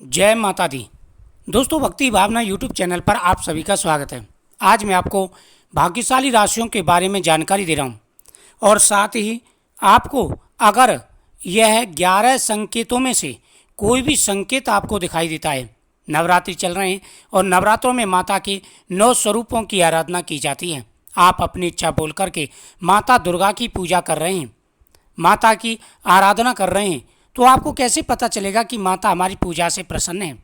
जय माता दी। दोस्तों, भक्ति भावना यूट्यूब चैनल पर आप सभी का स्वागत है। आज मैं आपको भाग्यशाली राशियों के बारे में जानकारी दे रहा हूं और साथ ही आपको अगर यह 11 संकेतों में से कोई भी संकेत आपको दिखाई देता है, नवरात्रि चल रहे हैं और नवरात्रों में माता के 9 स्वरूपों की आराधना की जाती है। आप अपनी इच्छा बोल करके माता दुर्गा की पूजा कर रहे हैं, माता की आराधना कर रहे हैं, तो आपको कैसे पता चलेगा कि माता हमारी पूजा से प्रसन्न है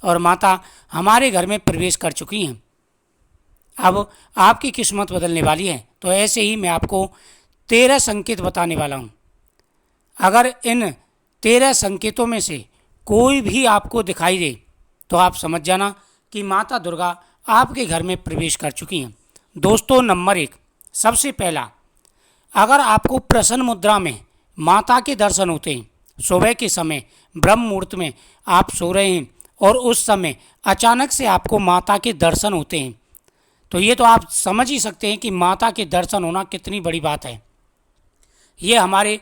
और माता हमारे घर में प्रवेश कर चुकी हैं। अब आपकी किस्मत बदलने वाली है। तो ऐसे ही मैं आपको 13 संकेत बताने वाला हूँ। अगर इन 13 संकेतों में से कोई भी आपको दिखाई दे तो आप समझ जाना कि माता दुर्गा आपके घर में प्रवेश कर चुकी हैं। दोस्तों, नंबर 1, सबसे पहला, अगर आपको प्रसन्न मुद्रा में माता के दर्शन होते हैं, सुबह के समय ब्रह्म मुहूर्त में आप सो रहे हैं और उस समय अचानक से आपको माता के दर्शन होते हैं, तो ये तो आप समझ ही सकते हैं कि माता के दर्शन होना कितनी बड़ी बात है। ये हमारे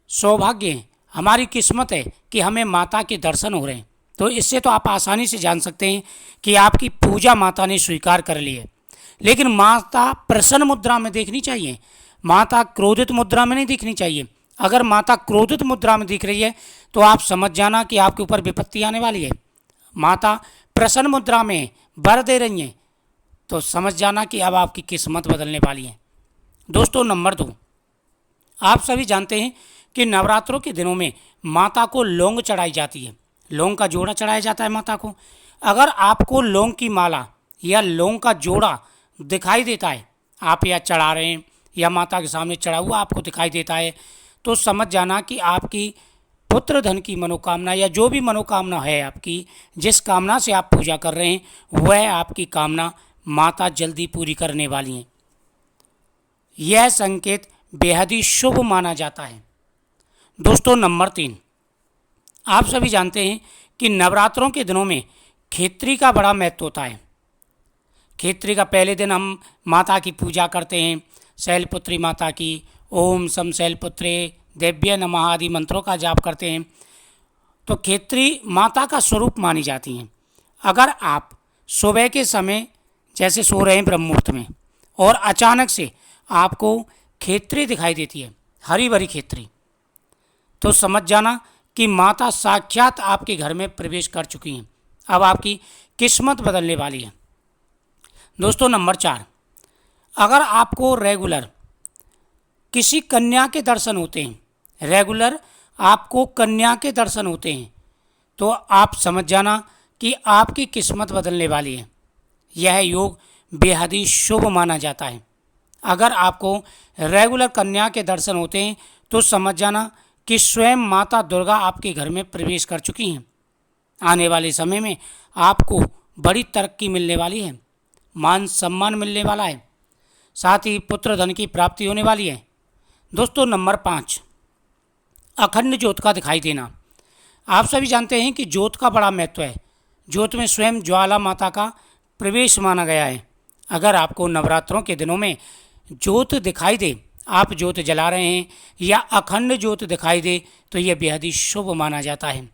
सौभाग्य है, हमारी किस्मत है कि हमें माता के दर्शन हो रहे हैं। तो इससे तो आप आसानी से जान सकते हैं कि आपकी पूजा माता ने स्वीकार कर ली है। लेकिन माता प्रसन्न मुद्रा में देखनी चाहिए, माता क्रोधित मुद्रा में नहीं दिखनी चाहिए। अगर माता क्रोधित मुद्रा में दिख रही है तो आप समझ जाना कि आपके ऊपर विपत्ति आने वाली है। माता प्रसन्न मुद्रा में वर दे रही हैं तो समझ जाना कि अब आपकी किस्मत बदलने वाली है। दोस्तों, नंबर 2, आप सभी जानते हैं कि नवरात्रों के दिनों में माता को लौंग चढ़ाई जाती है, लौंग का जोड़ा चढ़ाया जाता है माता को। अगर आपको लौंग की माला या लौंग का जोड़ा दिखाई देता है, आप या चढ़ा रहे हैं या माता के सामने चढ़ा हुआ आपको दिखाई देता है, तो समझ जाना कि आपकी पुत्र धन की मनोकामना या जो भी मनोकामना है आपकी, जिस कामना से आप पूजा कर रहे हैं, वह आपकी कामना माता जल्दी पूरी करने वाली हैं। यह संकेत बेहद ही शुभ माना जाता है। दोस्तों, नंबर 3, आप सभी जानते हैं कि नवरात्रों के दिनों में खेतरी का बड़ा महत्व होता है। खेतरी का पहले दिन हम माता की पूजा करते हैं, शैलपुत्री माता की, ओम सम शैलपुत्रे देव्य नमः आदि मंत्रों का जाप करते हैं। तो खेतरी माता का स्वरूप मानी जाती हैं। अगर आप सुबह के समय जैसे सो रहे हैं ब्रह्म मुहूर्त में और अचानक से आपको खेतरी दिखाई देती है, हरी भरी खेतरी, तो समझ जाना कि माता साक्षात आपके घर में प्रवेश कर चुकी हैं। अब आपकी किस्मत बदलने वाली है। दोस्तों, नंबर 4, अगर आपको रेगुलर किसी कन्या के दर्शन होते हैं, रेगुलर आपको कन्या के दर्शन होते हैं, तो आप समझ जाना कि आपकी किस्मत बदलने वाली है। यह योग बेहद ही शुभ माना जाता है। अगर आपको रेगुलर कन्या के दर्शन होते हैं तो समझ जाना कि स्वयं माता दुर्गा आपके घर में प्रवेश कर चुकी हैं। आने वाले समय में आपको बड़ी तरक्की मिलने वाली है, मान सम्मान मिलने वाला है, साथ ही पुत्र धन की प्राप्ति होने वाली है। दोस्तों, नंबर 5, अखंड ज्योत का दिखाई देना। आप सभी जानते हैं कि ज्योत का बड़ा महत्व है। ज्योत में स्वयं ज्वाला माता का प्रवेश माना गया है। अगर आपको नवरात्रों के दिनों में ज्योत दिखाई दे, आप ज्योत जला रहे हैं या अखंड ज्योत दिखाई दे, तो यह बेहद ही शुभ माना जाता है।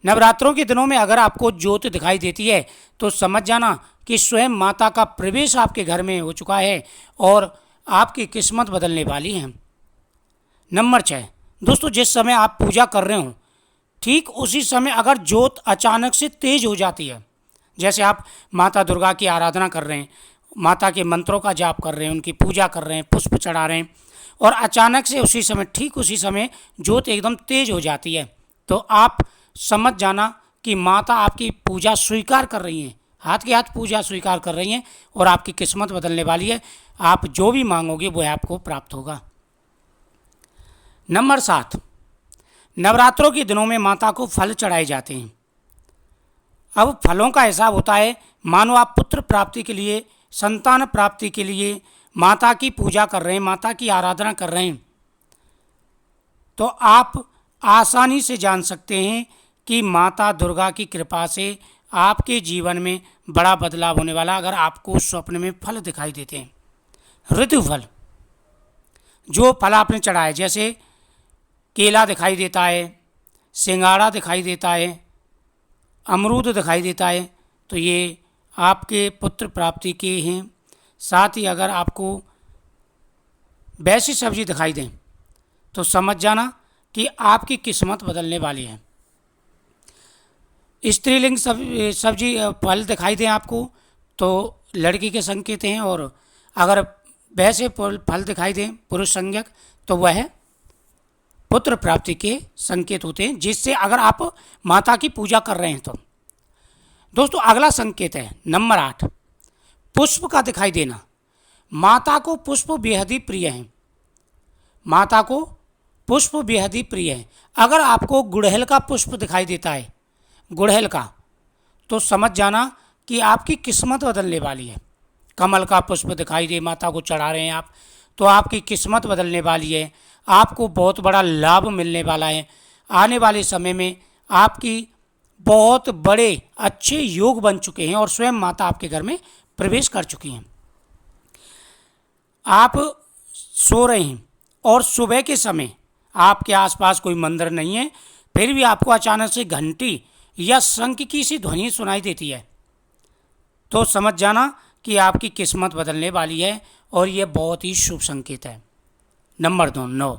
नवरात्रों के दिनों में अगर आपको ज्योत दिखाई देती है तो समझ जाना कि स्वयं माता का प्रवेश आपके घर में हो चुका है और आपकी किस्मत बदलने वाली है। नंबर 6, दोस्तों, जिस समय आप पूजा कर रहे हो ठीक उसी समय अगर ज्योत अचानक से तेज हो जाती है, जैसे आप माता दुर्गा की आराधना कर रहे हैं, माता के मंत्रों का जाप कर रहे हैं, उनकी पूजा कर रहे हैं, पुष्प चढ़ा रहे हैं और अचानक से उसी समय, ठीक उसी समय ज्योत एकदम तेज हो जाती है, तो आप समझ जाना कि माता आपकी पूजा स्वीकार कर रही हैं, हाथ के हाथ पूजा स्वीकार कर रही हैं और आपकी किस्मत बदलने वाली है। आप जो भी मांगोगे वो आपको प्राप्त होगा। नंबर 7, नवरात्रों के दिनों में माता को फल चढ़ाए जाते हैं। अब फलों का हिसाब होता है, मानो आप पुत्र प्राप्ति के लिए, संतान प्राप्ति के लिए माता की पूजा कर रहे हैं, माता की आराधना कर रहे हैं, तो आप आसानी से जान सकते हैं कि माता दुर्गा की कृपा से आपके जीवन में बड़ा बदलाव होने वाला। अगर आपको स्वप्न में फल दिखाई देते हैं, ऋतु फल, जो फल आपने चढ़ाए, जैसे केला दिखाई देता है, सिंगाड़ा दिखाई देता है, अमरूद दिखाई देता है तो ये आपके पुत्र प्राप्ति के हैं। साथ ही अगर आपको वैसी सब्जी दिखाई दें तो समझ जाना कि आपकी किस्मत बदलने वाली है। स्त्रीलिंग सब्जी फल दिखाई दें आपको तो लड़की के संकेत हैं, और अगर वैसे फल दिखाई दें पुरुष संज्ञक तो वह पुत्र प्राप्ति के संकेत होते हैं, जिससे अगर आप माता की पूजा कर रहे हैं तो। दोस्तों अगला संकेत है नंबर 8, पुष्प का दिखाई देना। माता को पुष्प बेहद ही प्रिय है। माता को पुष्प बेहद ही प्रिय है। अगर आपको गुड़हल का पुष्प दिखाई देता है, गुड़हल का, तो समझ जाना कि आपकी किस्मत बदलने वाली है। कमल का पुष्प दिखाई दे, माता को चढ़ा रहे हैं आप, तो आपकी किस्मत बदलने वाली है। आपको बहुत बड़ा लाभ मिलने वाला है। आने वाले समय में आपकी बहुत बड़े अच्छे योग बन चुके हैं और स्वयं माता आपके घर में प्रवेश कर चुकी हैं। आप सो रहे हैं और सुबह के समय आपके आसपास कोई मंदिर नहीं है, फिर भी आपको अचानक से घंटी या शंख की सी ध्वनि सुनाई देती है, तो समझ जाना कि आपकी किस्मत बदलने वाली है और यह बहुत ही शुभ संकेत है। नंबर 9,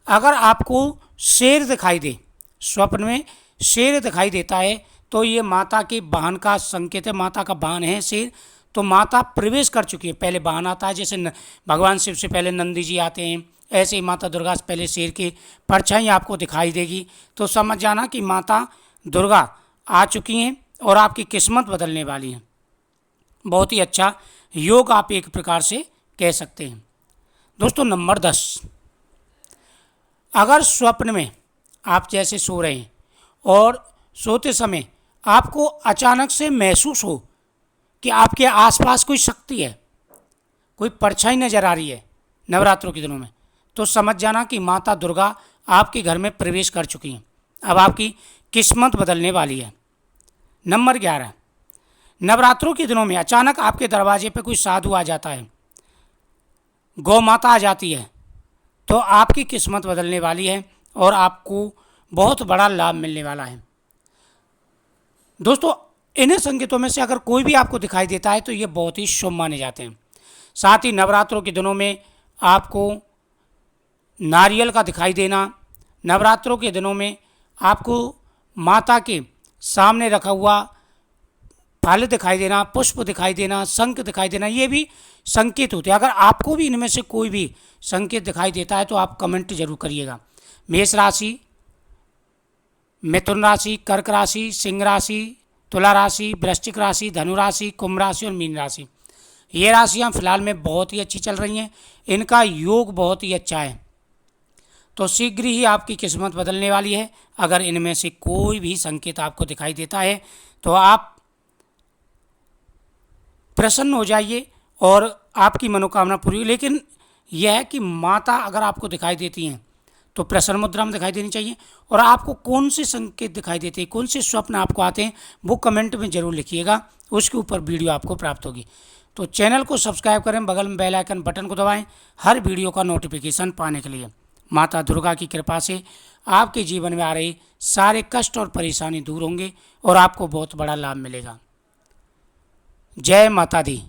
अगर आपको शेर दिखाई दे, स्वप्न में शेर दिखाई देता है तो ये माता के वाहन का संकेत है। माता का वाहन है शेर, तो माता प्रवेश कर चुकी है। पहले वाहन आता है, जैसे भगवान शिव से पहले नंदी जी आते हैं, ऐसे ही माता दुर्गा से पहले शेर की परछाई आपको दिखाई देगी, तो समझ जाना कि माता दुर्गा आ चुकी हैं और आपकी किस्मत बदलने वाली है। बहुत ही अच्छा योग आप एक प्रकार से कह सकते हैं। दोस्तों नंबर 10, अगर स्वप्न में आप जैसे सो रहे हैं और सोते समय आपको अचानक से महसूस हो कि आपके आसपास कोई शक्ति है, कोई परछाई नजर आ रही है नवरात्रों के दिनों में, तो समझ जाना कि माता दुर्गा आपके घर में प्रवेश कर चुकी हैं। अब आपकी किस्मत बदलने वाली है। नंबर 11, नवरात्रों के दिनों में अचानक आपके दरवाजे पे कोई साधु आ जाता है, गौ माता आ जाती है, तो आपकी किस्मत बदलने वाली है और आपको बहुत बड़ा लाभ मिलने वाला है। दोस्तों इन्हीं संकेतों में से अगर कोई भी आपको दिखाई देता है तो ये बहुत ही शुभ माने जाते हैं। साथ ही नवरात्रों के दिनों में आपको नारियल का दिखाई देना, नवरात्रों के दिनों में आपको माता के सामने रखा हुआ फल दिखाई देना, पुष्प दिखाई देना, शंख दिखाई देना, ये भी संकेत होते हैं। अगर आपको भी इनमें से कोई भी संकेत दिखाई देता है तो आप कमेंट जरूर करिएगा। मेष राशि, मिथुन राशि, कर्क राशि, सिंह राशि, तुला राशि, वृश्चिक राशि, धनु राशि, कुंभ राशि और मीन राशि, ये राशियां फिलहाल में बहुत ही अच्छी चल रही हैं। इनका योग बहुत ही अच्छा है, तो शीघ्र ही आपकी किस्मत बदलने वाली है। अगर इनमें से कोई भी संकेत आपको दिखाई देता है तो आप प्रसन्न हो जाइए और आपकी मनोकामना पूरी। लेकिन यह है कि माता अगर आपको दिखाई देती हैं तो प्रसन्न मुद्रा में दिखाई देनी चाहिए। और आपको कौन से संकेत दिखाई देते हैं, कौन से स्वप्न आपको आते हैं, वो कमेंट में ज़रूर लिखिएगा, उसके ऊपर वीडियो आपको प्राप्त होगी। तो चैनल को सब्सक्राइब करें, बगल में बेल आइकन बटन को दबाएं हर वीडियो का नोटिफिकेशन पाने के लिए। माता दुर्गा की कृपा से आपके जीवन में आ रही सारे कष्ट और परेशानी दूर होंगे और आपको बहुत बड़ा लाभ मिलेगा। जय माता दी।